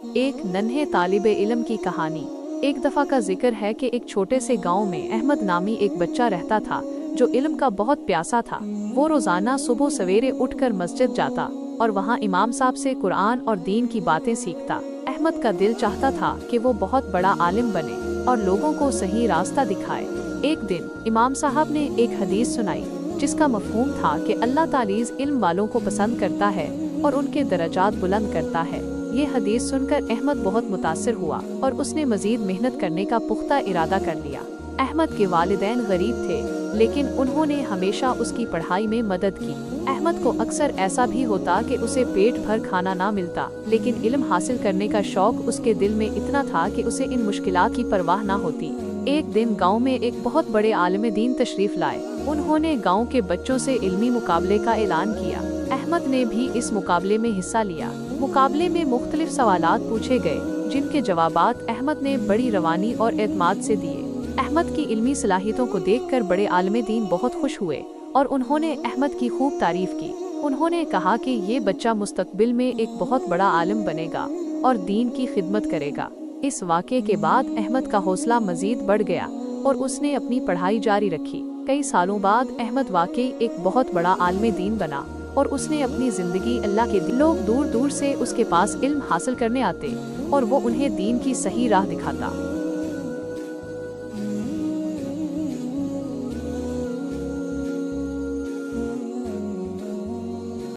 एक नन्हे तालिबे इल्म की कहानी। एक दफा का जिक्र है कि एक छोटे से गांव में अहमद नामी एक बच्चा रहता था जो इल्म का बहुत प्यासा था। वो रोजाना सुबह सवेरे उठकर मस्जिद जाता और वहाँ इमाम साहब से कुरान और दीन की बातें सीखता। अहमद का दिल चाहता था कि वो बहुत बड़ा आलिम बने और लोगों को सही रास्ता दिखाए। एक दिन इमाम साहब ने एक हदीस सुनाई जिसका मफहूम था कि अल्लाह तालीज़ इल्म वालों को पसंद करता है और उनके दर्जात बुलंद करता है। ये हदीस सुनकर अहमद बहुत मुतासिर हुआ और उसने मजीद मेहनत करने का पुख्ता इरादा कर लिया। अहमद के वालिदैन गरीब थे लेकिन उन्होंने हमेशा उसकी पढ़ाई में मदद की। अहमद को अक्सर ऐसा भी होता कि उसे पेट भर खाना ना मिलता, लेकिन इल्म हासिल करने का शौक उसके दिल में इतना था कि उसे इन मुश्किलात की परवाह ना होती। एक दिन गांव में एक बहुत बड़े आलिम दीन तशरीफ लाए। उन्होंने गांव के बच्चों से इल्मी मुकाबले का ऐलान किया। अहमद ने भी इस मुकाबले में हिस्सा लिया। मुकाबले में मुख्तलिफ सवालात पूछे गए जिनके जवाबात अहमद ने बड़ी रवानी और एतमाद से दिए। अहमद की इल्मी सलाहियतों को देखकर बड़े आलिम दीन बहुत खुश हुए और उन्होंने अहमद की खूब तारीफ की। उन्होंने कहा कि ये बच्चा मुस्तकबिल में एक बहुत बड़ा आलिम बनेगा और दीन की खिदमत करेगा। इस वाक़े के बाद अहमद का हौसला मजीद बढ़ गया और उसने अपनी पढ़ाई जारी रखी। कई सालों बाद अहमद वाकई एक बहुत बड़ा आलिम दीन बना और उसने अपनी जिंदगी अल्लाह के लोग दूर दूर से उसके पास इल्म हासिल करने आते और वो उन्हें दीन की सही राह दिखाता।